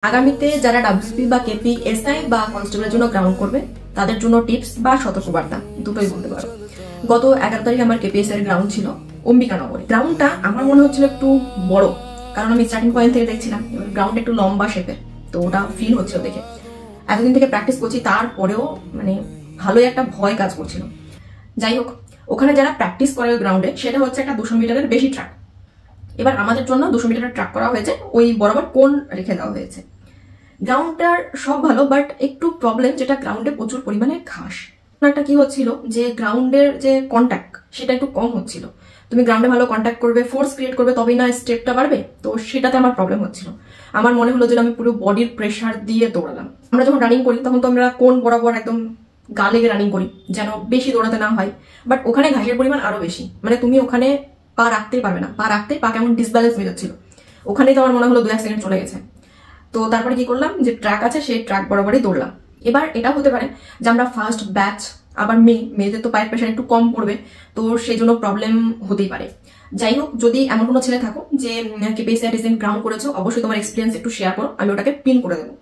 আগামীতে যারা ডাব্লিউপি বা কেপি এসআই বা কনস্টেবলের জন্য গ্রাউন্ড করবে তাদের জন্য টিপস বা সতর্কবার্তা দুটোই বলতে পারো। গত 11 তারিখ আমার কেপিএস এর গ্রাউন্ড ছিল অম্বিকানগরে। গ্রাউন্ডটা আমার মনে হচ্ছিল একটু বড়, কারণ আমি স্টার্টিং পয়েন্ট থেকে দেখছিলাম গ্রাউন্ড একটু লম্বা শেপের, তো ওটা ফিল হচ্ছিল দেখে। এতদিন থেকে প্র্যাকটিস করছি, তারপরেও মানে ভালোই একটা ভয় কাজ করছিল। যাই হোক, ওখানে যারা প্র্যাকটিস করে গ্রাউন্ডে সেটা হচ্ছে একটা 200 মিটারের বেশি ট্র্যাক। এবার আমাদের জন্য 200 মিটারের ট্র্যাক করা হয়েছে, ওই বরাবর কোন রেখে দেওয়া হয়েছে। গ্রাউন্ডটার সব ভালো, বাট একটু প্রবলেম যেটা গ্রাউন্ডে প্রচুর পরিমাণে ঘাস। একটা কি হচ্ছিল যে গ্রাউন্ডের যে কন্ট্যাক্ট সেটা একটু কম হচ্ছিল। তুমি গ্রাউন্ডে ভালো কন্ট্যাক্ট করবে, ফোর্স ক্রিয়েট করবে, তবেই না স্টেপটা বাড়বে। তো সেটাতে আমার প্রবলেম হচ্ছিল। আমার মনে হলো যে আমি পুরো বডির প্রেশার দিয়ে দৌড়ালাম। আমরা যখন রানিং করি তখন তো আমরা কোন বরাবর একদম গা লেগে রানিং করি যেন বেশি দৌড়াতে না হয়, বাট ওখানে ঘাসের পরিমাণ আরো বেশি। মানে তুমি ওখানে পা রাখতেই পারবে না, পা রাখতে পা কেমন ডিসব্যালেন্স হয়ে যাচ্ছিল। ওখানেই তো আমার মনে হলো 2-1 সেকেন্ড চলে গেছে। তো তারপরে কি করলাম, যে ট্র্যাক আছে সেই ট্র্যাক বরাবরই দৌড়লাম। এবার এটা হতে পারে যে আমরা ফার্স্ট ব্যাচ, আবার মেয়েদের তো পায়ের প্রেশার একটু কম পড়বে, তো সেই জন্য প্রবলেম হতেই পারে। যাই হোক, যদি এমন কোনো ছেলে থাকো যে কেপিএসসি রিসেন্ট গ্রাউন্ড করেছো, অবশ্যই তোমার এক্সপিরিয়েন্স একটু শেয়ার করো, আমি ওটাকে পিন করে দেবো।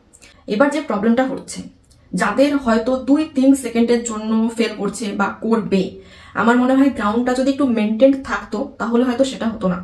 এবার যে প্রবলেমটা হচ্ছে, যাদের হয়তো 2-3 সেকেন্ডের জন্য ফেল করছে বা করবে, আমার মনে হয় গ্রাউন্ডটা যদি একটু মেনটেন থাকতো তাহলে হয়তো সেটা হতো না।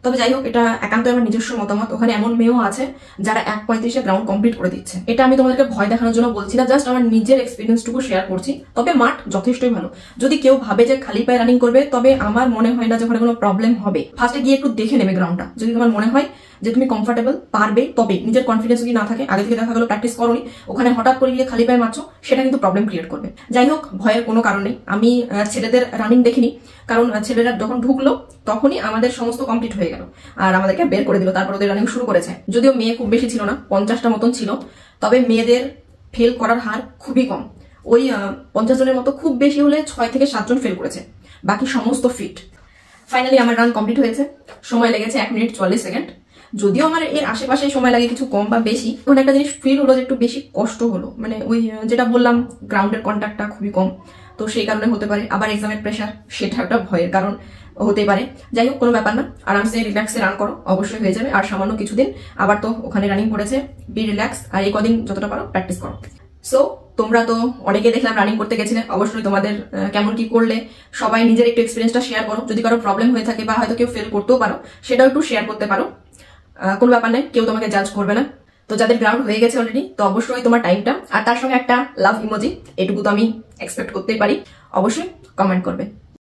তবে যাই হোক, এটা একান্ত আমার নিজস্ব মতামত। ওখানে এমন মেয়েও আছে যারা 1:35-এ গ্রাউন্ড কমপ্লিট করে দিচ্ছে। এটা আমি তোমাদেরকে ভয় দেখানোর জন্য বলছি না, জাস্ট আমার নিজের এক্সপিরিয়েন্সটুকু শেয়ার করছি। তবে মাঠ যথেষ্টই ভালো। যদি কেউ ভাবে যে খালি পায়ে রানিং করবে, তবে আমার মনে হয় না যে ওখানে কোনো প্রবলেম হবে। ফার্স্টে গিয়ে একটু দেখে নেবে গ্রাউন্ডটা। যদি তোমার মনে হয় যে তুমি কমফর্টেবল পারবে, তবে নিজের কনফিডেন্স যদি না থাকে, আগে থেকে দেখা গেলো প্র্যাকটিস করোনি, ওখানে হঠাৎ করে গিয়ে খালি পায়ে মারছো, সেটা কিন্তু প্রবলেম ক্রিয়েট করবে। যাই হোক, ভয়ের কোনো কারণ নেই। আমি ছেলেদের রানিং দেখিনি, কারণ ছেলেরা যখন ঢুকলো তখনই আমাদের সমস্ত কমপ্লিট হয়ে গেল আর আমাদেরকে বের করে দিল। তারপর ওদের রানিং শুরু করেছে। যদিও মেয়ে খুব বেশি ছিল না, 50টা মতন ছিল, তবে মেয়েদের ফেল করার হার খুবই কম। ওই 50 জনের মতো, খুব বেশি হলে 6 থেকে 7 জন ফেল করেছে, বাকি সমস্ত ফিট। ফাইনালি আমার রান কমপ্লিট হয়েছে। সময় লেগেছে 1 মিনিট 44 সেকেন্ড। যদিও আমার এর আশেপাশে সময় লাগে কিছু কম বা বেশি, ওখানে একটা জিনিস ফিল হলো যে একটু বেশি কষ্ট হলো। মানে ওই যেটা বললাম, গ্রাউন্ডের কন্ট্যাক্টটা খুবই কম, তো সেই কারণে হতে পারে। আবার এক্সামের প্রেশার, সেটা একটা ভয়ের কারণ হতে পারে। যাই হোক, কোনো ব্যাপার না, আরামসে রিল্যাক্সে রান করো, অবশ্যই হয়ে যাবে। আর সামান্য কিছুদিন আবার তো ওখানে রানিং করেছে, বি রিল্যাক্স। আর এই কদিন যতটা পারো প্র্যাকটিস করো। সো তোমরা তো অনেকে দেখলাম রানিং করতে গেছিলে, অবশ্যই তোমাদের কেমন কি করলে সবাই নিজের একটু এক্সপিরিয়েন্সটা শেয়ার করো। যদি কারো প্রবলেম হয়ে থাকে বা হয়তো কেউ ফেল করতেও পারো, সেটাও একটু শেয়ার করতে পারো। কোনো ব্যাপার নেই, কেউ তোমাকে জাজ করবে না। তো যাদের গ্রাউন্ড হয়ে গেছে অলরেডি, তো অবশ্যই তোমার টাইমটা আর তার সঙ্গে একটা লাভ ইমোজি, এটুকু তো আমি এক্সপেক্ট করতেই পারি। অবশ্যই কমেন্ট করবে।